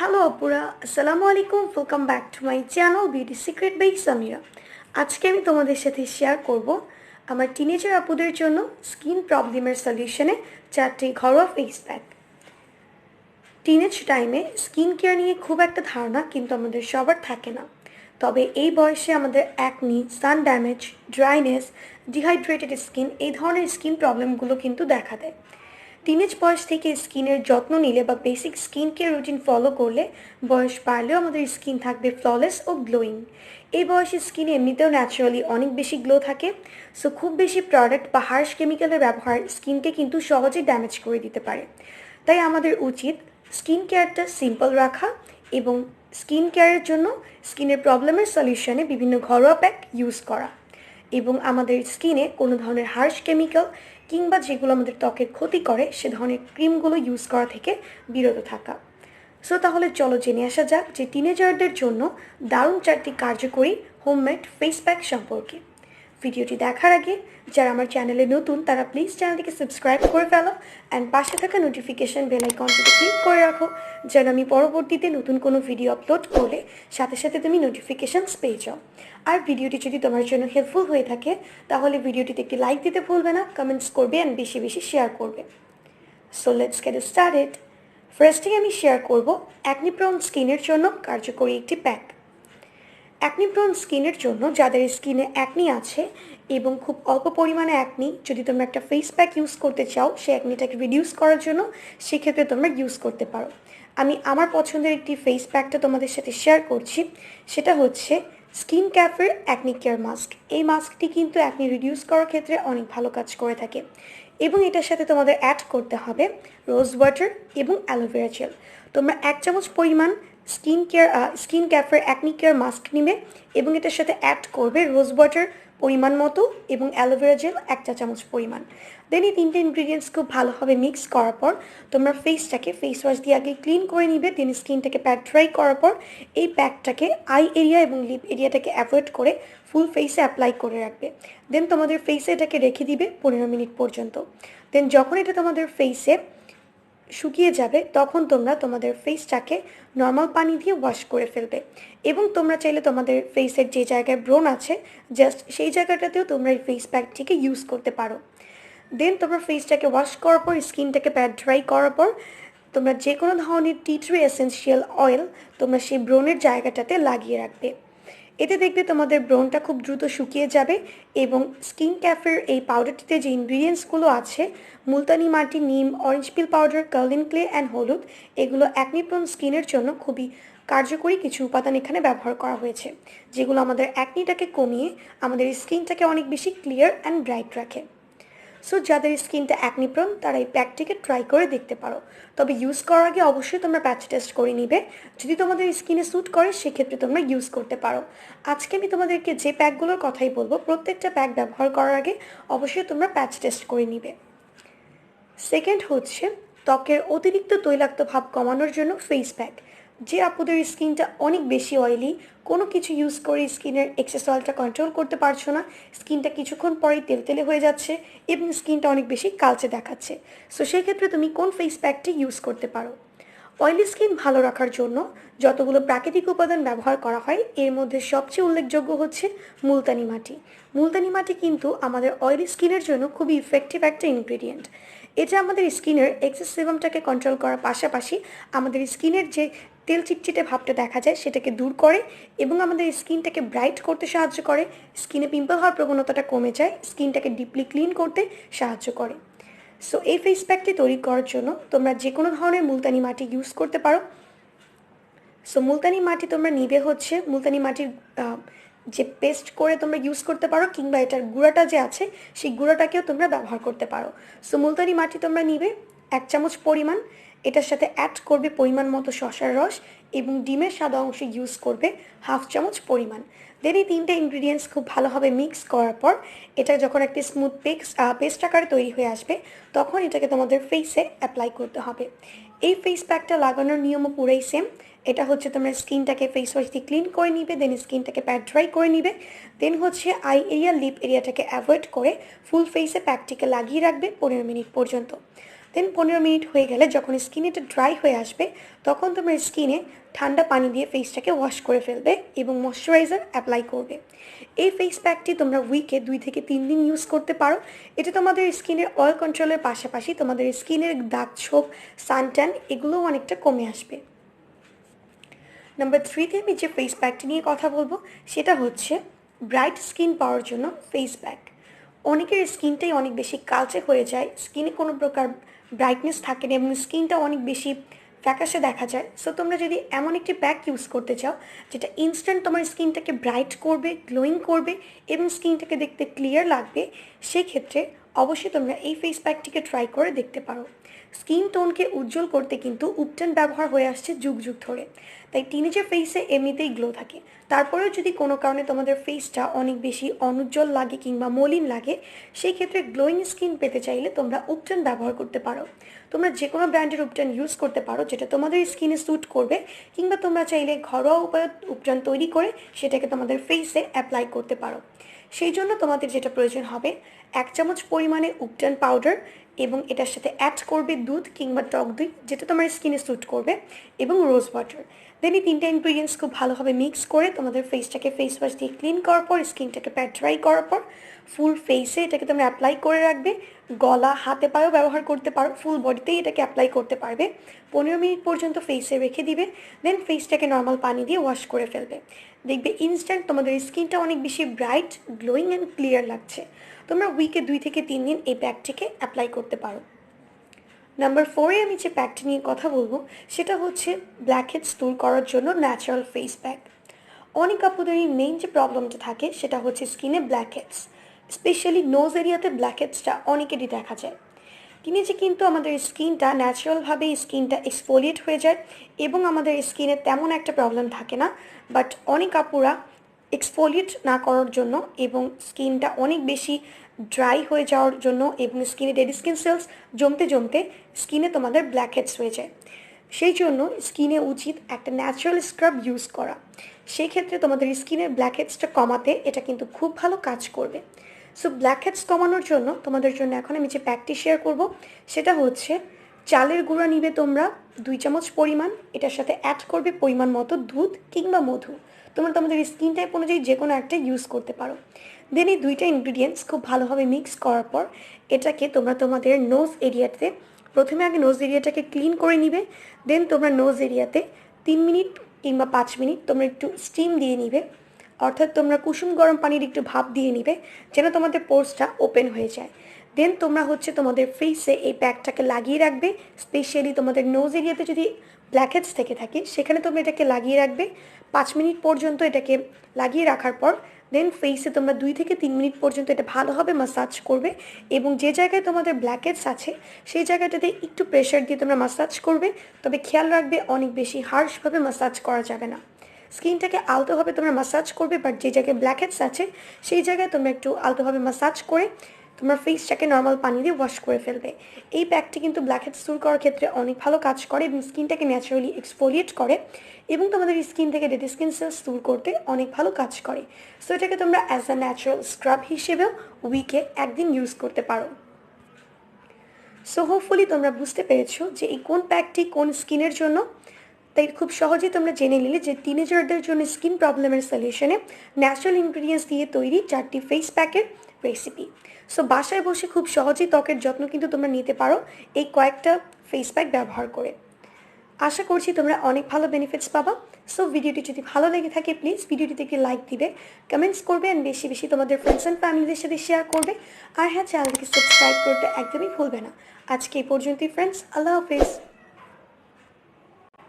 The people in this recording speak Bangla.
হ্যালো আপুরা, আসসালামু আলাইকুম। Welcome back to my channel beauty secret by Samira. আজকে আমি তোমাদের সাথে শেয়ার করব আমার টিনেজার আপুদের জন্য স্কিন প্রবলেমের সলিউশনে 4টি ঘরোয়া ফেস প্যাক। টিনেজ টাইমে স্কিন কেয়ার নিয়ে খুব একটা ধারণা কিন্তু আমাদের সবার থাকে না। তবে এই বয়সে আমাদের অ্যাকনি, সান ড্যামেজ, ড্রাইনেস, ডিহাইড্রেটেড স্কিন এই ধরনের স্কিন প্রবলেমগুলো কিন্তু দেখা দেয়। টিনেজ বয়স থেকে স্কিনের যত্ন নিলে বা basic skin care routine follow করলে বয়স বাড়লেও আমাদের স্কিন থাকবে ফ্ললেস ও গ্লোয়িং। এই বয়সে স্কিনে এমনিতেও ন্যাচারালি অনেক বেশি গ্লো থাকে, সো খুব বেশি প্রোডাক্ট বা হার্শ কেমিক্যালের ব্যবহার স্কিনকে কিন্তু সহজেই ড্যামেজ করে দিতে পারে। তাই আমাদের উচিত স্কিন কেয়ারটা সিম্পল রাখা এবং স্কিন কেয়ারের জন্য স্কিনের প্রবলেমের সলিউশনে বিভিন্ন ঘরোয়া প্যাক ইউজ করা এবং আমাদের স্কিনে কোনো ধরনের হার্শ কেমিক্যাল কিংবা যেগুলো আমাদের ত্বকের ক্ষতি করে সে ধরনের ক্রিমগুলো ইউজ করা থেকে বিরত থাকা। সো তাহলে চলো জেনে আসা যাক যে টিনেজারদের জন্য দারুণ 4টি কার্যকরী হোমমেড ফেস প্যাক সম্পর্কে। ভিডিওটি দেখার আগে যারা আমার চ্যানেলে নতুন তারা প্লিজ চ্যানেলটিকে সাবস্ক্রাইব করে ফেলো অ্যান্ড পাশে থাকা নোটিফিকেশন বেল আইকনটিতে ক্লিক করে রাখো যেন আমি পরবর্তীতে নতুন কোনো ভিডিও আপলোড করলে সাথে সাথে তুমি নোটিফিকেশনস পেয়ে যাও। আর ভিডিওটি যদি তোমার জন্য হেল্পফুল হয়ে থাকে তাহলে ভিডিওটিতে একটি লাইক দিতে ভুলবে না, কমেন্টস করবে অ্যান্ড বেশি বেশি শেয়ার করবে। So let's get started. ফার্স্টেই আমি শেয়ার করব অ্যাকনি প্রোন স্কিনের জন্য কার্যকরী একটি প্যাক। অ্যাকনি প্রোন স্কিনের জন্য যাদের স্কিনে অ্যাকনি আছে এবং খুব অল্প পরিমাণে অ্যাকনি, যদি তোমরা একটা ফেস প্যাক ইউজ করতে চাও সে অ্যাকনিটাকে রিডিউস করার জন্য, সেক্ষেত্রে তোমরা ইউজ করতে পারো। আমি আমার পছন্দের একটি ফেস প্যাকটা তোমাদের সাথে শেয়ার করছি, সেটা হচ্ছে স্কিন ক্যাফের অ্যাকনি কেয়ার মাস্ক। এই মাস্কটি কিন্তু অ্যাকনি রিডিউস করার ক্ষেত্রে অনেক ভালো কাজ করে থাকে এবং এটার সাথে তোমাদের অ্যাড করতে হবে রোজ ওয়াটার এবং অ্যালোভেরা জেল। তোমরা 1 চামচ পরিমাণ স্কিন ক্যাফের অ্যাকনি কেয়ার মাস্ক নিবে এবং এটার সাথে অ্যাড করবে রোজ ওয়াটার পরিমাণ মতো এবং অ্যালোভেরা জেল 1 চা চামচ পরিমাণ। দেন এই 3টে ইনগ্রিডিয়েন্টস খুব ভালোভাবে মিক্স করার পর তোমরা ফেসটাকে ফেস ওয়াশ দিয়ে আগে ক্লিন করে নিবে। দেন স্কিনটাকে প্যাক ড্রাই করার পর এই প্যাকটাকে আই এরিয়া এবং লিপ এরিয়াটাকে অ্যাভয়েড করে ফুল ফেসে অ্যাপ্লাই করে রাখবে। দেন তোমাদের ফেসে এটাকে রেখে দিবে 15 মিনিট পর্যন্ত। দেন যখন এটা তোমাদের ফেসে শুকিয়ে যাবে তখন তোমরা তোমাদের ফেসটাকে নর্মাল পানি দিয়ে ওয়াশ করে ফেলবে এবং তোমরা চাইলে তোমাদের ফেসের যে জায়গায় ব্রণ আছে জাস্ট সেই জায়গাটাতেও তোমরা এই ফেস প্যাকটিকে ইউজ করতে পারো। দেন তোমরা ফেসটাকে ওয়াশ করার পর স্কিনটাকে প্যাক ড্রাই করার পর তোমরা যে কোনো ধরনের টি ট্রি এসেন্সিয়াল অয়েল তোমরা সেই ব্রণের জায়গাটাতে লাগিয়ে রাখবে। এতে দেখবে তোমাদের ব্রণটা খুব দ্রুত শুকিয়ে যাবে এবং স্কিন ক্যাফের এই পাউডারটিতে যে ইনগ্রিডিয়েন্টসগুলো আছে মুলতানি মাটি, নিম, orange pin powder, Carlin clay and হলুদ, এগুলো অ্যাকনি প্রোন স্কিনের জন্য খুবই কার্যকরী কিছু উপাদান এখানে ব্যবহার করা হয়েছে যেগুলো আমাদের অ্যাকনিটাকে কমিয়ে আমাদের স্কিনটাকে অনেক বেশি ক্লিয়ার অ্যান্ড ব্রাইট রাখে। সো যাদের স্কিনটা অ্যাকনি প্রোন তারা এই প্যাকটিকে ট্রাই করে দেখতে পারো। তবে ইউজ করার আগে অবশ্যই তোমরা প্যাচ টেস্ট করে নিবে। যদি তোমাদের স্কিনে স্যুট করে সেক্ষেত্রে তোমরা ইউজ করতে পারো। আজকে আমি তোমাদেরকে যে প্যাকগুলোর কথাই বলবো প্রত্যেকটা প্যাক ব্যবহার করার আগে অবশ্যই তোমরা প্যাচ টেস্ট করে নিবে। সেকেন্ড হচ্ছে ত্বকের অতিরিক্ত তৈলাক্ত ভাব কমানোর জন্য ফেস প্যাক। যে আপুদের স্কিনটা অনেক বেশি অয়েলি, কোনো কিছু ইউজ করে স্কিনের এক্সেস অয়েলটা কন্ট্রোল করতে পারছো না, স্কিনটা কিছুক্ষণ পরেই তেলতেলে হয়ে যাচ্ছে এবং স্কিনটা অনেক বেশি কালচে দেখাচ্ছে, সো সেক্ষেত্রে তুমি কোন ফেস প্যাকটি ইউজ করতে পারো? অয়েলি স্কিন ভালো রাখার জন্য যতগুলো প্রাকৃতিক উপাদান ব্যবহার করা হয় এর মধ্যে সবচেয়ে উল্লেখযোগ্য হচ্ছে মুলতানি মাটি। মুলতানি মাটি কিন্তু আমাদের অয়েলি স্কিনের জন্য খুবই ইফেক্টিভ একটা ইনগ্রিডিয়েন্ট। এটা আমাদের স্কিনের এক্সেস সেবামটাকে কন্ট্রোল করার পাশাপাশি আমাদের স্কিনের যে তেল চিটচিটে ভাবটা দেখা যায় সেটাকে দূর করে এবং আমাদের স্কিনটাকে ব্রাইট করতে সাহায্য করে, স্কিনে পিম্পল হওয়ার প্রবণতাটা কমে যায়, স্কিনটাকে ডিপলি ক্লিন করতে সাহায্য করে। সো এই ফেস প্যাকটি তৈরি করার জন্য তোমরা যে কোনো ধরনের মুলতানি মাটি ইউজ করতে পারো। সো মুলতানি মাটি তোমরা নিবে হচ্ছে মুলতানি মাটির যে পেস্ট করে তোমরা ইউজ করতে পারো কিংবা এটার গুঁড়াটা যে আছে সেই গুঁড়াটাকেও তোমরা ব্যবহার করতে পারো। সো মুলতানি মাটি তোমরা নিবে 1 চামচ পরিমাণ, এটার সাথে অ্যাড করবে পরিমাণ মতো শসার রস এবং ডিমের সাদা অংশ ইউজ করবে 1/2 চামচ পরিমাণ। দেন এই 3টে ইনগ্রিডিয়েন্টস খুব ভালোভাবে মিক্স করার পর এটা যখন একটি স্মুথ পেস্ট আকারে তৈরি হয়ে আসবে তখন এটাকে তোমাদের ফেসে অ্যাপ্লাই করতে হবে। এই ফেস প্যাকটা লাগানোর নিয়মও পুরাই সেম। এটা হচ্ছে তোমরা স্কিনটাকে ফেস ওয়াশ দিয়ে ক্লিন করে নিবে, দেন স্কিনটাকে প্যাক ড্রাই করে নিবে, দেন হচ্ছে আই এরিয়া লিপ এরিয়াটাকে অ্যাভয়েড করে ফুল ফেসে প্যাকটিকে লাগিয়ে রাখবে 15 মিনিট পর্যন্ত। দেন 15 মিনিট হয়ে গেলে যখন স্কিন এটা ড্রাই হয়ে আসবে তখন তোমার স্কিনে ঠান্ডা পানি দিয়ে ফেসটাকে ওয়াশ করে ফেলবে এবং ময়শ্চারাইজার অ্যাপ্লাই করবে। এই ফেস প্যাকটি তোমরা উইকে 2 থেকে 3 দিন ইউজ করতে পারো। এটা তোমাদের স্কিনের অয়েল কন্ট্রোলের পাশাপাশি তোমাদের স্কিনের দাগ ছোপ, সানট্যান এগুলোও অনেকটা কমে আসবে। নাম্বার 3তে আমি যে ফেস প্যাকটি নিয়ে কথা বলবো সেটা হচ্ছে ব্রাইট স্কিন পাওয়ার জন্য ফেস প্যাক। অনেকের স্কিনটাই অনেক বেশি কালচে হয়ে যায়, স্কিনে কোনো প্রকার ব্রাইটনেস থাকে না এবং স্কিনটা অনেক বেশি ফ্যাকাশে দেখা যায়। সো তোমরা যদি এমন একটি প্যাক ইউজ করতে চাও যেটা ইনস্ট্যান্ট তোমার স্কিনটাকে ব্রাইট করবে, গ্লোয়িং করবে এবং স্কিনটাকে দেখতে ক্লিয়ার লাগবে, সেক্ষেত্রে অবশ্যই তোমরা এই ফেস প্যাকটিকে ট্রাই করে দেখতে পারো। স্কিন টোনকে উজ্জ্বল করতে কিন্তু উপটান ব্যবহার হয়ে আসছে যুগ যুগ ধরে, তাই টিনেজার ফেসে এমনিতেই গ্লো থাকে। তারপরেও যদি কোনো কারণে তোমাদের ফেসটা অনেক বেশি অনুজ্জ্বল লাগে কিংবা মলিন লাগে, সেই ক্ষেত্রে গ্লোয়িং স্কিন পেতে চাইলে তোমরা উপটান ব্যবহার করতে পারো। তোমরা যে কোনো ব্র্যান্ডের উপটান ইউজ করতে পারো যেটা তোমাদের স্কিনে স্যুট করবে, কিংবা তোমরা চাইলে ঘরোয়া উপায়ে উপটান তৈরি করে সেটাকে তোমাদের ফেসে অ্যাপ্লাই করতে পারো। সেই জন্য তোমাদের যেটা প্রয়োজন হবে 1 চামচ পরিমাণে উপটান পাউডার এবং এটার সাথে অ্যাড করবে দুধ কিংবা টক দই যেটা তোমার স্কিনে স্যুট করবে এবং রোজ ওয়াটার। দেন এই 3টা ইনগ্রিডিয়েন্টস খুব ভালোভাবে মিক্স করে তোমাদের ফেসটাকে ফেস ওয়াশ দিয়ে ক্লিন করার পর, স্কিনটাকে প্যাট ড্রাই করার পর ফুল ফেসে এটাকে তোমরা অ্যাপ্লাই করে রাখবে। গলা, হাতে পায়েও ব্যবহার করতে পারো, ফুল বডিতেই এটাকে অ্যাপ্লাই করতে পারবে। 15 মিনিট পর্যন্ত ফেসে রেখে দিবে, দেন ফেসটাকে নর্মাল পানি দিয়ে ওয়াশ করে ফেলবে। দেখবে ইনস্ট্যান্ট তোমাদের স্কিনটা অনেক বেশি ব্রাইট, গ্লোয়িং অ্যান্ড ক্লিয়ার লাগছে। তোমরা উইকে 2 থেকে 3 দিন এই প্যাকটিকে অ্যাপ্লাই করতে পারো। নাম্বার 4-এ আমি যে প্যাকটি নিয়ে কথা বলবো সেটা হচ্ছে ব্ল্যাকহেডস দূর করার জন্য ন্যাচারাল ফেস প্যাক। অনেক আপুদেরই মেইন যে প্রবলেমটা থাকে সেটা হচ্ছে স্কিনে ব্ল্যাকহেডস, স্পেশালি নোজ এরিয়াতে ব্ল্যাকহেডসটা অনেকেরই দেখা যায়। টিনেজে কিন্তু আমাদের স্কিনটা ন্যাচারালভাবেই স্কিনটা এক্সফোলিয়েট হয়ে যায় এবং আমাদের স্কিনে তেমন একটা প্রবলেম থাকে না, বাট অনেক আপুরা এক্সফোলিয়েট না করার জন্য এবং স্কিনটা অনেক বেশি ড্রাই হয়ে যাওয়ার জন্য এবং স্কিনে ডেড স্কিন সেলস জমতে জমতে স্কিনে তোমাদের ব্ল্যাকহেডস হয়ে যায়। সেই জন্য স্কিনে উচিত একটা ন্যাচারাল স্ক্রাব ইউজ করা। সেই ক্ষেত্রে তোমাদের স্কিনের ব্ল্যাকহেডসটা কমাতে এটা কিন্তু খুব ভালো কাজ করবে। সো ব্ল্যাকহেডস কমানোর জন্য তোমাদের জন্য এখন আমি যে প্যাকটি শেয়ার করব সেটা হচ্ছে চালের গুঁড়া নিবে তোমরা 2 চামচ পরিমাণ, এটার সাথে অ্যাড করবে পরিমাণ মতো দুধ কিংবা মধু। তোমরা তোমাদের স্কিন টাইপ অনুযায়ী যে কোনো একটা ইউজ করতে পারো। দেন এই 2টা ইনগ্রিডিয়েন্টস খুব ভালোভাবে মিক্স করার পর এটাকে তোমরা তোমাদের নোজ এরিয়াতে প্রথমে আগে নোজ এরিয়াটাকে ক্লিন করে নিবে। দেন তোমরা নোজ এরিয়াতে 3 মিনিট কিংবা 5 মিনিট তোমরা একটু স্টিম দিয়ে নিবে, অর্থাৎ তোমরা কুসুম গরম পানির একটু ভাপ দিয়ে নিবে যেন তোমাদের পোর্সটা ওপেন হয়ে যায়। দেন তোমরা হচ্ছে তোমাদের ফেসে এই প্যাকটাকে লাগিয়ে রাখবে। স্পেশালি তোমাদের নোজ এরিয়াতে যদি ব্ল্যাকহেডস থেকে থাকে সেখানে তোমরা এটাকে লাগিয়ে রাখবে 5 মিনিট পর্যন্ত। এটাকে লাগিয়ে রাখার পর দেন ফেসে তোমরা 2 থেকে 3 মিনিট পর্যন্ত এটা ভালোভাবে ম্যাসাজ করবে এবং যে জায়গায় তোমাদের ব্ল্যাকহেডস আছে সেই জায়গাটাতে একটু প্রেশার দিয়ে তোমরা ম্যাসাজ করবে। তবে খেয়াল রাখবে অনেক বেশি হার্শভাবে ম্যাসাজ করা যাবে না। স্কিনটাকে আলতোভাবে তোমরা ম্যাসাজ করবে, বাট যে জায়গায় ব্ল্যাকহেডস আছে সেই জায়গায় তোমরা একটু আলতোভাবে ম্যাসাজ করে তোমার ফেসটাকে নর্মাল পানি দিয়ে ওয়াশ করে ফেলবে। এই প্যাকটি কিন্তু ব্ল্যাকহেডস দূর করার ক্ষেত্রে অনেক ভালো কাজ করে এবং স্কিনটাকে ন্যাচারালি এক্সফোলিয়েট করে এবং তোমাদের স্কিন থেকে ডেড স্কিন সেলস দূর করতে অনেক ভালো কাজ করে। সো এটাকে তোমরা অ্যাজ আ ন্যাচারাল স্ক্রাব হিসেবেও উইকে 1 দিন ইউজ করতে পারো। সো হোপফুলি তোমরা বুঝতে পেরেছো যে এই কোন প্যাকটি কোন স্কিনের জন্য। তাই খুব সহজেই তোমরা জেনে নিলে যে টিনেজারদের জন্য স্কিন প্রবলেমের সলিউশনে ন্যাচারাল ইনগ্রিডিয়েন্টস দিয়ে তৈরি 4টি ফেস প্যাকের রেসিপি। সো বাসায় বসে খুব সহজেই ত্বকের যত্ন কিন্তু তোমরা নিতে পারো এই কয়েকটা ফেস প্যাক ব্যবহার করে। আশা করছি তোমরা অনেক ভালো বেনিফিটস পাবা। সো ভিডিওটি যদি ভালো লেগে থাকে প্লিজ ভিডিওটিতে একটি লাইক দিবে, কমেন্টস করবে অ্যান্ড বেশি বেশি তোমাদের ফ্রেন্ডস অ্যান্ড ফ্যামিলিদের সাথে শেয়ার করবে। আর হ্যাঁ, চ্যানেলটিকে সাবস্ক্রাইব করতে একদমই ভুলবে না। আজকে এই পর্যন্তই ফ্রেন্ডস, আল্লাহ হাফেজ।